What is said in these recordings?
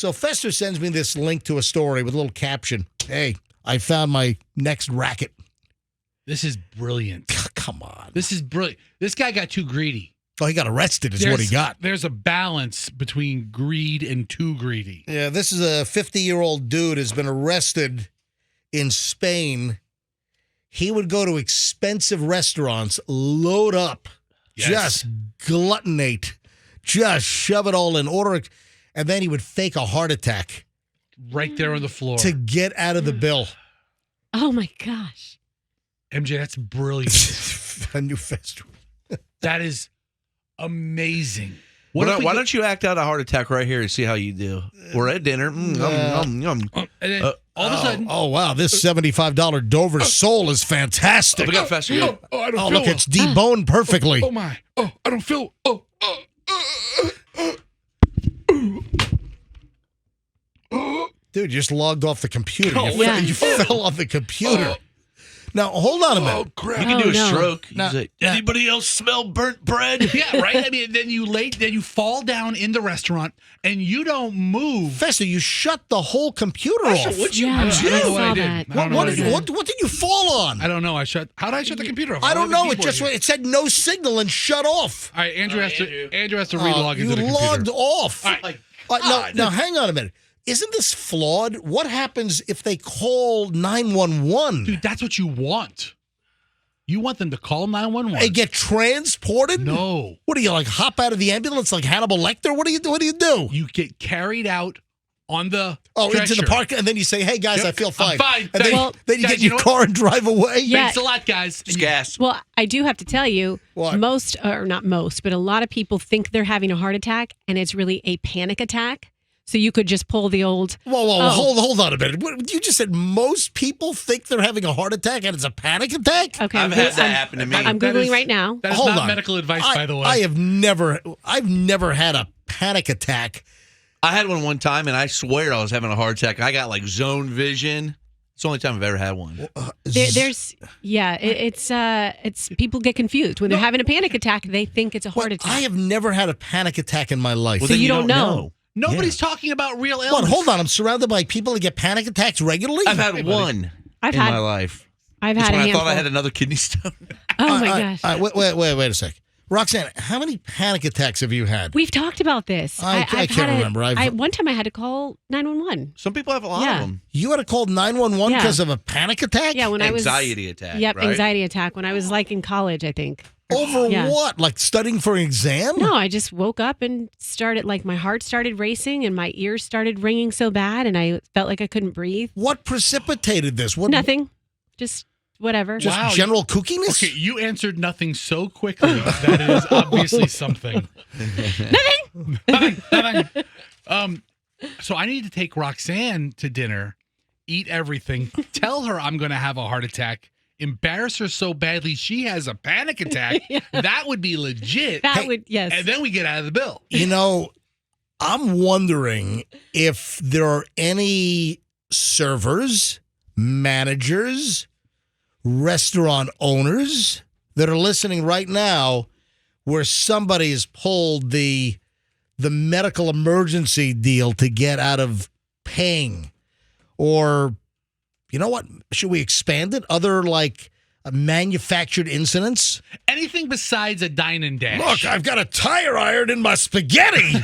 So Fester sends me this link to a story with a little caption. Hey, I found my next racket. This is brilliant. Come on. This is brilliant. This guy got too greedy. Oh, he got arrested is what he got. There's a balance between greed and too greedy. Yeah, this is a 50-year-old dude has been arrested in Spain. He would go to expensive restaurants, load up, just gluttonate, just shove it all in, order, and then he would fake a heart attack. Right there on the floor. To get out of the bill. Oh, my gosh. MJ, that's brilliant. A new festival. That is amazing. Why don't you act out a heart attack right here and see how you do? We're at dinner. And then all of a sudden. Oh, wow. This $75 Dover sole is fantastic. We got Fester. I don't feel look, it's deboned perfectly. Oh, my. Oh, I don't feel. Dude, you just logged off the computer. yeah. You fell off the computer. Now, hold on a minute. You can do a stroke. Now- Say, anybody else smell burnt bread? Yeah, right? I mean, then you fall down in the restaurant and you don't move. Fester, you shut the whole computer off. What'd you Yeah, I don't know what I saw did. that. I don't know What what I did. did you fall on? I don't know. How did I shut the computer off? I don't know. have the keyboard here. It said no signal and shut off. All right, Andrew has to relog You into the computer. logged off. All right. Now, hang on a minute. Isn't this flawed? What happens if they call 911? Dude, that's what you want. You want them to call 911. They get transported? No. What do you like? Hop out of the ambulance like Hannibal Lecter? What do you do? You get carried out on the Into stretcher. the park, and then you say, "Hey guys, Yep, I feel I'm fine." fine. And then, Well, then you guys, get you your know what? car and drive away. Yeah. Thanks a lot, guys. It's gas. Well, I do have to tell you, What? most, or not most, but a lot of people think they're having a heart attack, and it's really a panic attack. So you could just pull the old. Whoa, hold on a minute. You just said most people think they're having a heart attack and it's a panic attack? Okay, I've had that happen to me. I'm That Googling is- right now. That is Hold not on. medical advice, by the way. I've never had a panic attack. I had one time, and I swear I was having a heart attack. I got like zone vision. It's the only time I've ever had one. It's people get confused when they're having a panic attack. They think it's a heart attack. I have never had a panic attack in my life. Well, So then you don't know. Nobody's talking about real illness. What? Hold on. I'm surrounded by people that get panic attacks regularly. I've had one I've in had- my life. I've It's had a when I handful. thought I had another kidney stone. Oh my gosh. Wait a sec. Roxanne, how many panic attacks have you had? We've talked about this. I I've can't had remember. one time I had to call 911. Some people have a lot Yeah. of them. You had to call 911 Yeah. because of a panic attack? Yeah, when I was Anxiety attack. Yep, right? anxiety attack when I was like in college, I think. Over Yeah. what? Like studying for an exam? No, I just woke up and started like my heart started racing and my ears started ringing so bad and I felt like I couldn't breathe. What precipitated this? What? Nothing. Just whatever. Just Wow. general kookiness? Okay, you answered nothing so quickly. That is obviously something. Nothing. So I need to take Roxanne to dinner, eat everything, tell her I'm going to have a heart attack, embarrass her so badly she has a panic attack. That would be legit. That would, yes. And then we get out of the bill. You know, I'm wondering if there are any servers, managers, restaurant owners that are listening right now where somebody has pulled the medical emergency deal to get out of paying. Or, you know what? Should we expand it? Other like manufactured incidents? Anything besides a dine and dash. Look, I've got a tire iron in my spaghetti.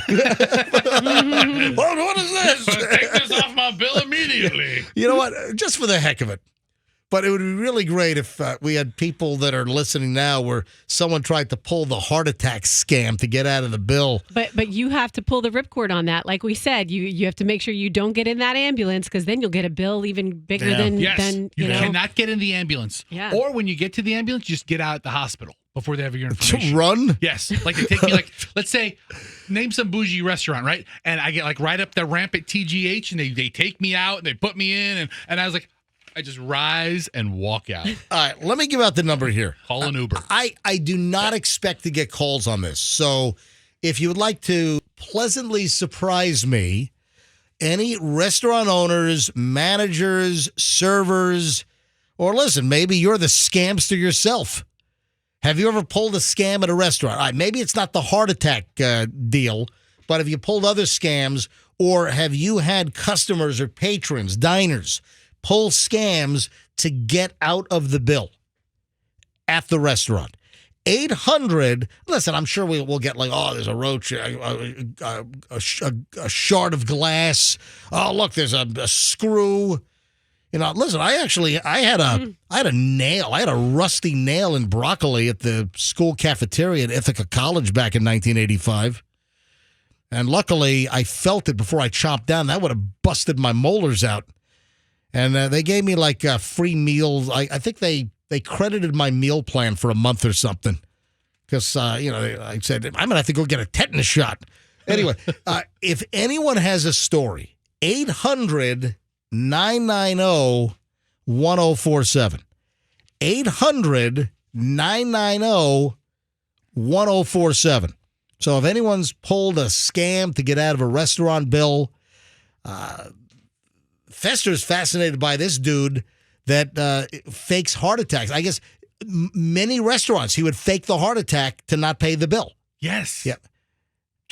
What is this? Take this off my bill immediately. You know what? Just for the heck of it. But it would be really great if we had people that are listening now where someone tried to pull the heart attack scam to get out of the bill. But you have to pull the ripcord on that. Like we said, you have to make sure you don't get in that ambulance because then you'll get a bill even bigger than Yes, you know. cannot get in the ambulance. Yeah. Or when you get to the ambulance, just get out at the hospital before they have your To information. run? Yes. Like they take me like, let's say, name some bougie restaurant, right? And I get like right up the ramp at TGH and they take me out and they put me in and I was like, I just rise and walk out. All right, let me give out the number here. Call an Uber. I do not expect to get calls on this. So if you would like to pleasantly surprise me, any restaurant owners, managers, servers, or listen, maybe you're the scamster yourself. Have you ever pulled a scam at a restaurant? All right, maybe it's not the heart attack deal, but have you pulled other scams Or have you had customers or patrons, diners, pull scams to get out of the bill at the restaurant? 800, listen, I'm sure we'll get like, oh, there's a roach, a shard of glass. Oh, look, there's a screw. Listen, I had a nail. I had a rusty nail in broccoli at the school cafeteria at Ithaca College back in 1985. And luckily, I felt it before I chopped down. That would have busted my molars out. And they gave me like free meals. I think they credited my meal plan for a month or something. Because, I said, I'm going to have to go get a tetanus shot. Anyway, if anyone has a story, 800-990-1047. 800-990-1047. So if anyone's pulled a scam to get out of a restaurant bill, Fester's fascinated by this dude that fakes heart attacks. I guess many restaurants, he would fake the heart attack to not pay the bill. Yes. Yeah.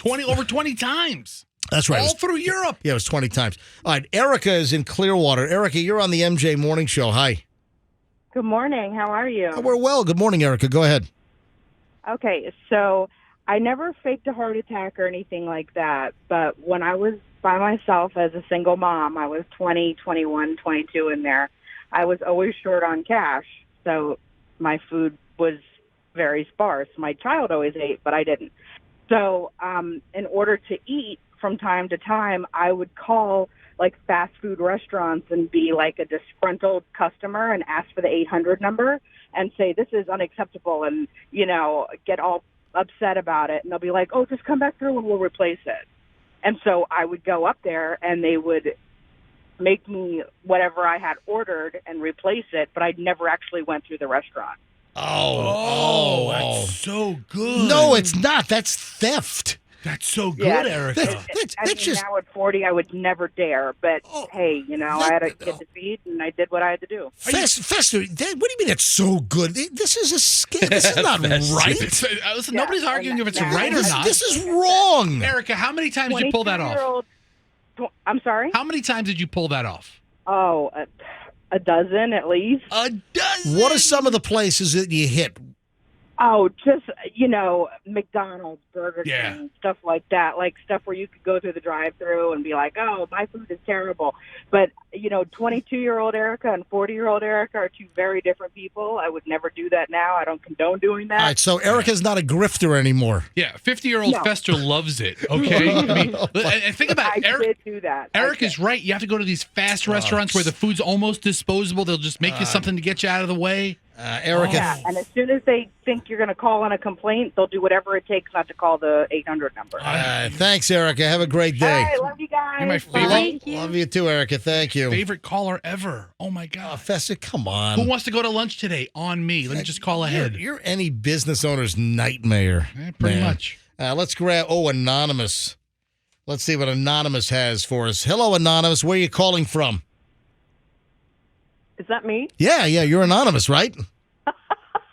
Over 20 times. That's right. All through Europe. Yeah, it was 20 times. All right, Erica is in Clearwater. Erica, you're on the MJ Morning Show. Hi. Good morning. How are you? We're well. Good morning, Erica. Go ahead. Okay, so I never faked a heart attack or anything like that, but when I was by myself as a single mom, I was 20, 21, 22 in there, I was always short on cash, so my food was very sparse. My child always ate, but I didn't. So in order to eat from time to time, I would call like fast food restaurants and be like a disgruntled customer and ask for the 800 number and say, this is unacceptable, and, get all upset about it. And they'll be like, oh, just come back through and we'll replace it. And so I would go up there and they would make me whatever I had ordered and replace it, but I never actually went through the restaurant. Oh, that's so good. No, it's not. That's theft. That's so good, Yeah. Erica. Now at 40, I would never dare. But, hey, I had a kid to feed, and I did what I had to do. Fester, what do you mean it's so good? This is a scam. This is not right. Listen, nobody's arguing if it's right or not. This is wrong. Erica, how many times did you pull that off? I'm sorry? How many times did you pull that off? Oh, a dozen at least. A dozen? What are some of the places that you hit? Oh, just, McDonald's, Burger King, stuff like that. Like stuff where you could go through the drive-thru and be like, oh, my food is terrible. But, 22-year-old Erica and 40-year-old Erica are two very different people. I would never do that now. I don't condone doing that. All right, so Erica's not a grifter anymore. Yeah, 50-year-old Fester loves it, okay? And think about it. I did do that. Erica's right. You have to go to these fast restaurants where the food's almost disposable. They'll just make you something to get you out of the way. Erica. Yeah, and as soon as they think you're going to call in a complaint, they'll do whatever it takes not to call the 800 number. Thanks, Erica. Have a great day. All right, love you guys. You're my favorite. Thank you. Love you too, Erica. Thank you. Favorite caller ever. Oh, my God. Fester, come on. Who wants to go to lunch today? On me. Let me just call ahead. You're any business owner's nightmare. Pretty man. much. Let's grab, Anonymous. Let's see what Anonymous has for us. Hello, Anonymous. Where are you calling from? Is that me? Yeah, you're Anonymous, right?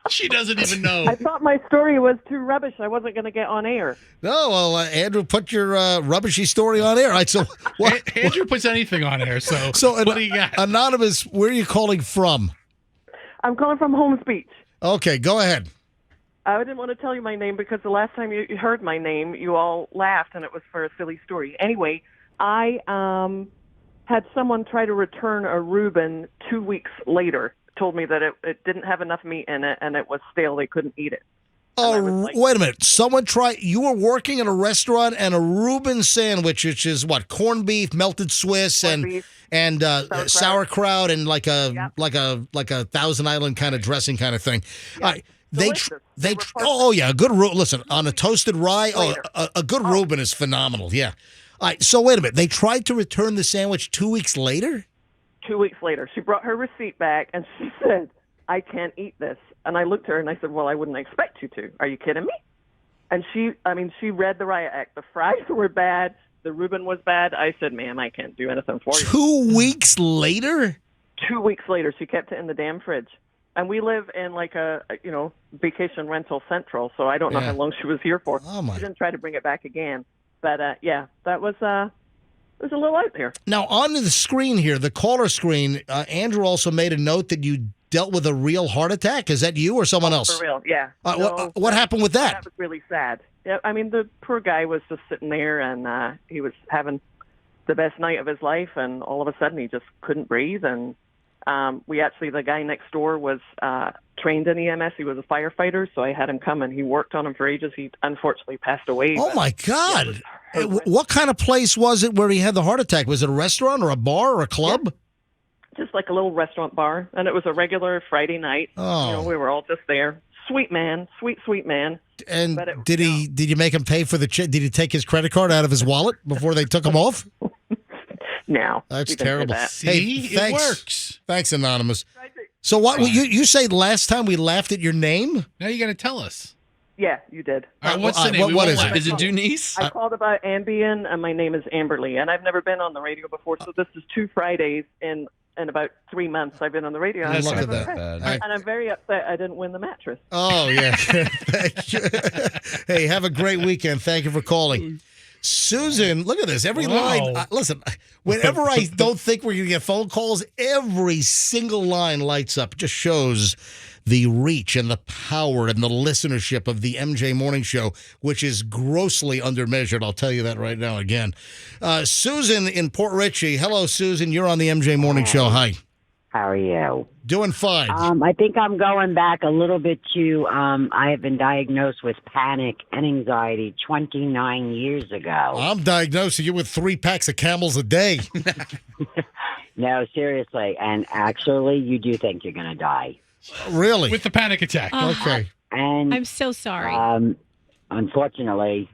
She doesn't even know. I thought my story was too rubbish. I wasn't going to get on air. No, well, Andrew, put your rubbishy story on air. All right, so Andrew puts anything on air, so what do you got? Anonymous, where are you calling from? I'm calling from Holmes Beach. Okay, go ahead. I didn't want to tell you my name because the last time you heard my name, you all laughed, and it was for a silly story. Anyway, I had someone try to return a Reuben 2 weeks later. Told me that it didn't have enough meat in it and it was stale. They couldn't eat it. Oh, wait a minute. You were working in a restaurant and a Reuben sandwich, which is what? Corned beef, melted Swiss, and sauerkraut and like a Thousand Island kind of dressing kind of thing. Yeah. All right. Delicious. A good listen, on a toasted rye, a good Reuben is phenomenal. Yeah. All right. So wait a minute. They tried to return the sandwich 2 weeks later? 2 weeks later, she brought her receipt back, and she said, I can't eat this. And I looked at her, and I said, well, I wouldn't expect you to. Are you kidding me? And she read the riot act. The fries were bad. The Reuben was bad. I said, ma'am, I can't do anything for you. 2 weeks later? 2 weeks later, she kept it in the damn fridge. And we live in like a vacation rental central, so I don't know how long she was here for. Oh, my. She didn't try to bring it back again. But, that was was a little out there. Now, on the screen here, the caller screen, Andrew also made a note that you dealt with a real heart attack. Is that you or someone else? For real, yeah. What happened with that? That was really sad. Yeah, I mean, the poor guy was just sitting there, and he was having the best night of his life, and all of a sudden he just couldn't breathe. And the guy next door was trained in EMS. He was a firefighter, so I had him come, and he worked on him for ages. He unfortunately passed away. Oh, my God. What kind of place was it where he had the heart attack? Was it a restaurant or a bar or a club? Just like a little restaurant bar, and it was a regular Friday night. Oh. You know, we were all just there. Sweet man, sweet man. And did you make him pay for the did he take his credit card out of his wallet before they took him off? No. That's we didn't do terrible. that. See, Hey, thanks. it works. Thanks, Anonymous. So what you say last time we laughed at your name? Now you got to tell us. Yeah, you did. All right, what's the name? what We won't is it? laugh. Is it Dunice? I called about Ambien, and my name is Amberly, and I've never been on the radio before, so this is 2 Fridays in about 3 months I've been on the radio. That's I'm not very that impressed. And I'm very upset I didn't win the mattress. Oh, yeah. Thank you. Hey, have a great weekend. Thank you for calling. Susan, look at this. Every line. Listen, whenever I don't think we're going to get phone calls, every single line lights up. It just shows the reach and the power and the listenership of the MJ Morning Show, which is grossly undermeasured. I'll tell you that right now again. Susan in Port Richey. Hello, Susan. You're on the MJ Morning Show. Hi. How are you? Doing fine. I think I'm going back a little bit to, I have been diagnosed with panic and anxiety 29 years ago. I'm diagnosing you with 3 packs of Camels a day. No, seriously. And actually, you do think you're going to die. Really? With the panic attack. Okay. And I'm so sorry. unfortunately,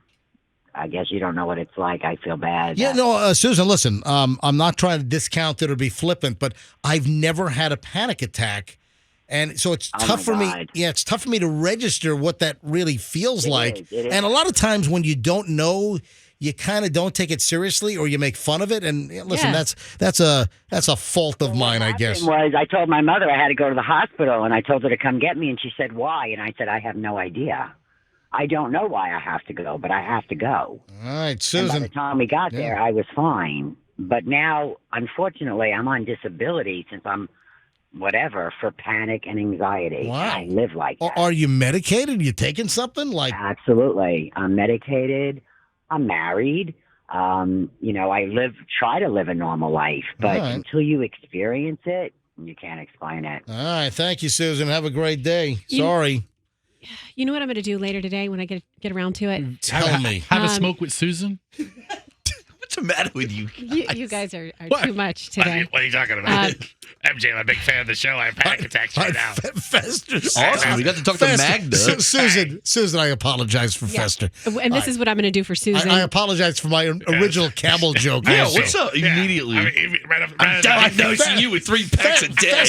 I guess you don't know what it's like. I feel bad. Yeah, no, Susan, listen, I'm not trying to discount it or be flippant, but I've never had a panic attack. And so it's tough for me. Yeah, it's tough for me to register what that really feels like. It is. And a lot of times when you don't know, you kind of don't take it seriously or you make fun of it. And listen, that's a fault of mine, I guess. Was I told my mother I had to go to the hospital, and I told her to come get me, and she said, why? And I said, I have no idea. I don't know why I have to go, but I have to go. All right, And Susan. by the time we got there, I was fine. But now, unfortunately, I'm on disability since I'm for panic and anxiety. Wow. I live like that. Are you medicated? You taking something? Like, Absolutely. I'm medicated. I'm married. I try to live a normal life, but All right. until you experience it, you can't explain it. all right, thank you, Susan. Have a great day. You- Sorry. You know what I'm going to do later today when I get around to it? Tell me. Have a smoke with Susan? What's the matter with you? You guys are What? too much today. What are you talking about? MJ, I'm a big fan of the show. I have panic attacks right now. Fester's Awesome. We got to talk to Magda. Susan, I apologize for Fester. And this is what I'm going to do for Susan. I apologize for my original camel joke. Yeah, also. what's up? Immediately. I mean, I'm diagnosing you with 3 packs a day.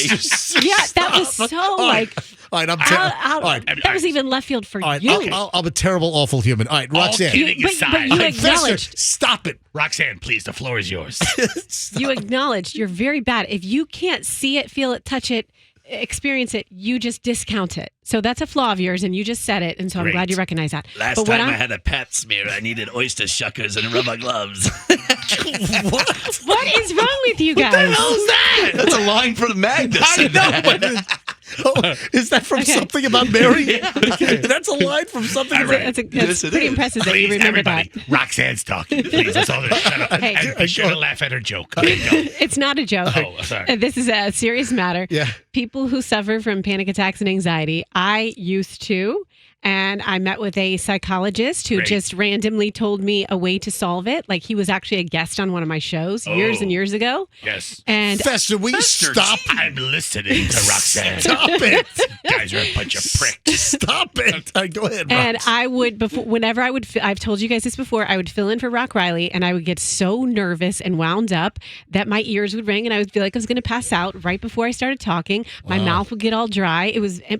yeah, that was so like. All right, All right, that was even left field for all right, you. I'm a terrible, awful human. All right, Roxanne. kidding but aside. you Fester, acknowledged. stop it. Roxanne, please, the floor is yours. You acknowledged you're very bad. If you can't see it, feel it, touch it, experience it, you just discount it. So that's a flaw of yours, and you just said it. And so I'm Great. glad you recognize that. Last But what time I I'm- had a pap smear, I needed oyster shuckers and rubber gloves. What is wrong with you guys? How's that? That's a line from Magda. I know, but is that from Okay. something about Mary? That's a line from something about That's Yes, it pretty is. impressive that you Please, remember everybody. that. Roxanne's talking. Please, that's all there is. Shut up. Hey. And be sure to laugh at her joke. Okay, go. It's not a joke. Oh, sorry. This is a serious matter. Yeah. People who suffer from panic attacks and anxiety, I used to. And I met with a psychologist who Great. just randomly told me a way to solve it. Like he was actually a guest on one of my shows years and years ago. Yes. And Fester, will you stop? I'm listening to Roxanne. Stop it. You guys are a bunch of pricks. Stop it. Go ahead, And Rox. I would, whenever I would, I've told you guys this before, I would fill in for Rock Riley and I would get so nervous and wound up that my ears would ring and I would feel like I was going to pass out right before I started talking. My mouth would get all dry.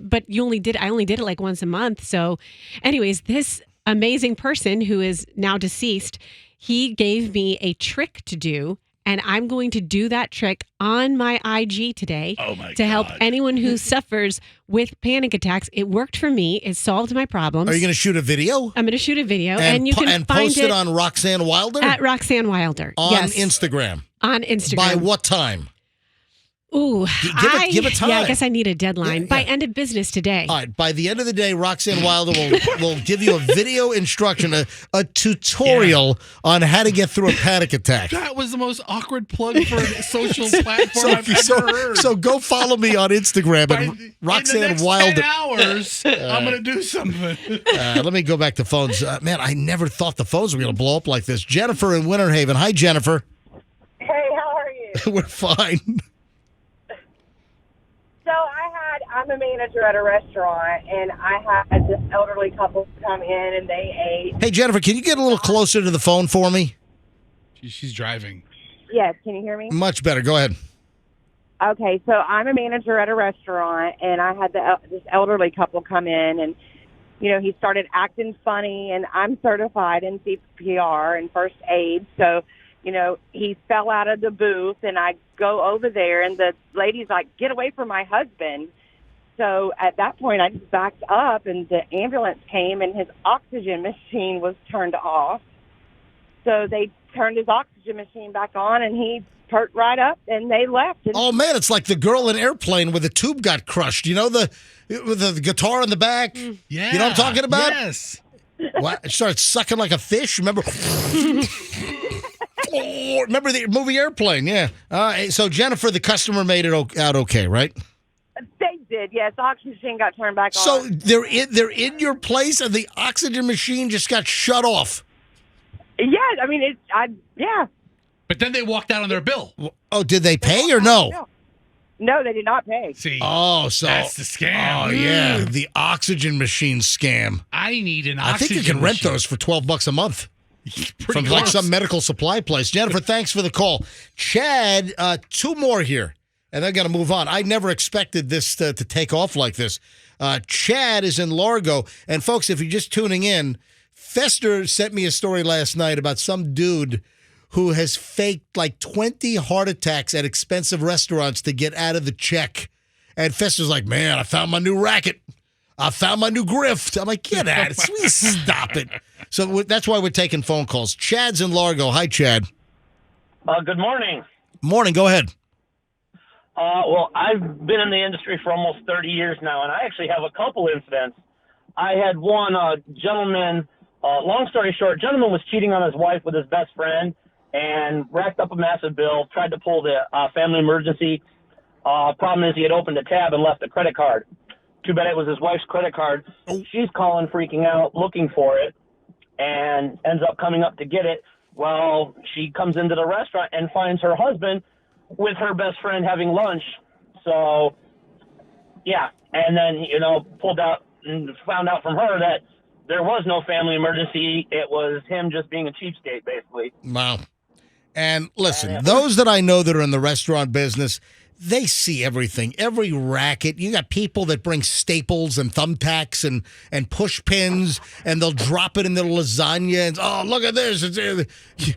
But I only did it like once a month. So anyways, this amazing person who is now deceased, he gave me a trick to do. And I'm going to do that trick on my IG today Oh my to help God. anyone who suffers with panic attacks. It worked for me. It solved my problems. Are you going to shoot a video? I'm going to shoot a video, and you can and find post it on Roxanne Wilder at Roxanne Wilder. on Yes. Instagram. On Instagram. By what time? Ooh, give it time. Yeah, I guess I need a deadline. Yeah, By yeah. end of business today. All right. By the end of the day, Roxanne Wilder will give you a video instruction, a tutorial on how to get through a panic attack. That was the most awkward plug for a social platform I've ever heard. So go follow me on Instagram By- at Roxanne in the next Wilder. 10 hours, I'm going to do something. Let me go back to phones. Man, I never thought the phones were going to blow up like this. Jennifer in Winter Haven. Hi, Jennifer. Hey, how are you? We're fine. So I'm a manager at a restaurant, and I had this elderly couple come in, and they ate. Hey, Jennifer, can you get a little closer to the phone for me? She's driving. Yes, can you hear me? Much better. Go ahead. Okay, so I'm a manager at a restaurant, and I had this elderly couple come in, and he started acting funny, and I'm certified in CPR and first aid, so he fell out of the booth, and I go over there, and the lady's like, "Get away from my husband." So at that point, I just backed up, and the ambulance came, and his oxygen machine was turned off. So they turned his oxygen machine back on, and he perked right up, and they left. And Oh, man, it's like the girl in Airplane where the tube got crushed. You know, with the guitar in the back? Yeah. You know what I'm talking about? Yes. What? It started sucking like a fish. Remember? Remember the movie Airplane? Yeah. So, Jennifer, the customer made it out okay, right? They did, yes. The oxygen machine got turned back on. So they're in your place, and the oxygen machine just got shut off. Yeah, I mean, yeah. But then they walked out on their bill. Oh, did they pay or no? No, they did not pay. See, Oh, so that's the scam. Oh, yeah, the oxygen machine scam. I need an I oxygen think you can rent machine. those for $12 a month Pretty from like close. some medical supply place. Jennifer, thanks for the call. Chad, two more here, and then got to move on. I never expected this to take off like this. Chad is in Largo, and folks, if you're just tuning in, Fester sent me a story last night about some dude who has faked like 20 heart attacks at expensive restaurants to get out of the check. And Fester's like, man, I found my new racket. I found my new grift. I'm like, get out of it. Please stop it. So that's why we're taking phone calls. Chad's in Largo. Hi, Chad. Good morning. Morning. Go ahead. Well, I've been in the industry for almost 30 years now, and I actually have a couple incidents. I had one gentleman, long story short, gentleman was cheating on his wife with his best friend and racked up a massive bill, tried to pull the family emergency. Problem is he had opened a tab and left a credit card. Too bad it was his wife's credit card. She's calling, freaking out, looking for it, and ends up coming up to get it. Well, she comes into the restaurant and finds her husband with her best friend having lunch. So, yeah. And then, pulled out and found out from her that there was no family emergency. It was him just being a cheapskate, basically. Wow. And listen, those that I know that are in the restaurant business, they see everything, every racket. You got people that bring staples and thumbtacks and push pins, and they'll drop it in their lasagna. And oh, look at this!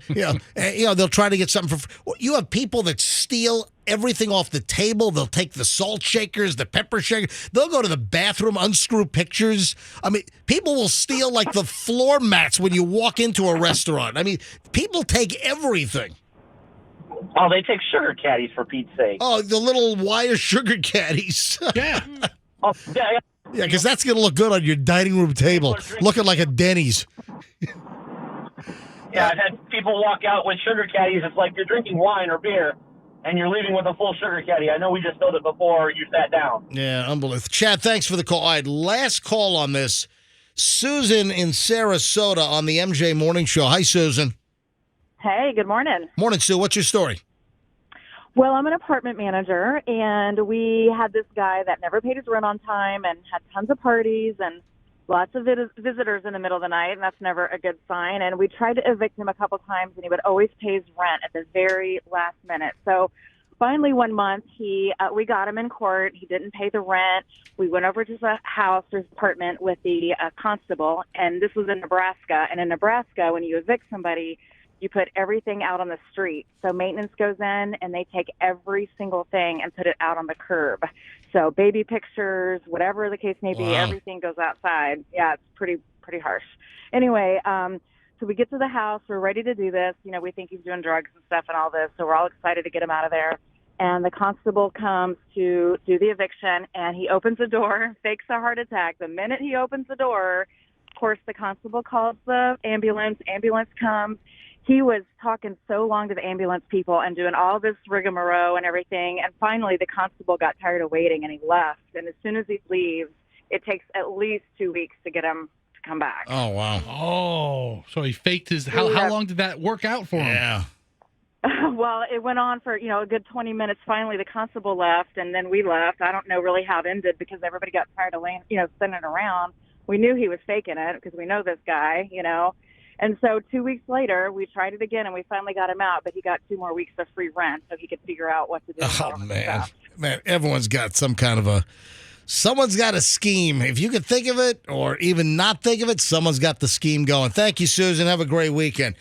They'll try to get something for. You have people that steal everything off the table. They'll take the salt shakers, the pepper shaker. They'll go to the bathroom, unscrew pictures. I mean, people will steal like the floor mats when you walk into a restaurant. I mean, people take everything. Oh, they take sugar caddies, for Pete's sake. Oh, the little wire sugar caddies. Yeah. Oh, yeah. Yeah, because that's going to look good on your dining room table, looking like a Denny's. Yeah, I've had people walk out with sugar caddies. It's like you're drinking wine or beer, and you're leaving with a full sugar caddy. I know we just filled it before you sat down. Yeah, unbelievable. Chad, thanks for the call. All right, last call on this. Susan in Sarasota on the MJ Morning Show. Hi, Susan. Hey, good morning. Morning, Sue. What's your story? Well, I'm an apartment manager, and we had this guy that never paid his rent on time and had tons of parties and lots of visitors in the middle of the night, and that's never a good sign. And we tried to evict him a couple times, and he would always pay his rent at the very last minute. So finally one month, we got him in court. He didn't pay the rent. We went over to the house or his apartment with the constable, and this was in Nebraska. And in Nebraska, when you evict somebody, you put everything out on the street. So maintenance goes in and they take every single thing and put it out on the curb. So baby pictures, whatever the case may be, Wow. everything goes outside. Yeah, it's pretty harsh. Anyway, so we get to the house. We're ready to do this. You know, we think he's doing drugs and stuff and all this. So we're all excited to get him out of there. And the constable comes to do the eviction, and he opens the door, fakes a heart attack. The minute he opens the door, of course, the constable calls the ambulance. Ambulance comes. He was talking so long to the ambulance people and doing all this rigmarole and everything. And finally, the constable got tired of waiting, and he left. And as soon as he leaves, it takes at least 2 weeks to get him to come back. Oh, wow. Oh, so he faked his. How long did that work out for him? Yeah. Well, it went on for, a good 20 minutes. Finally, the constable left, and then we left. I don't know really how it ended because everybody got tired of sitting around. We knew he was faking it because we know this guy, And so 2 weeks later, we tried it again, and we finally got him out, but he got 2 more weeks of free rent so he could figure out what to do. with all Oh, of his man. stuff. Man, everyone's got someone's got a scheme. If you could think of it or even not think of it, someone's got the scheme going. Thank you, Susan. Have a great weekend.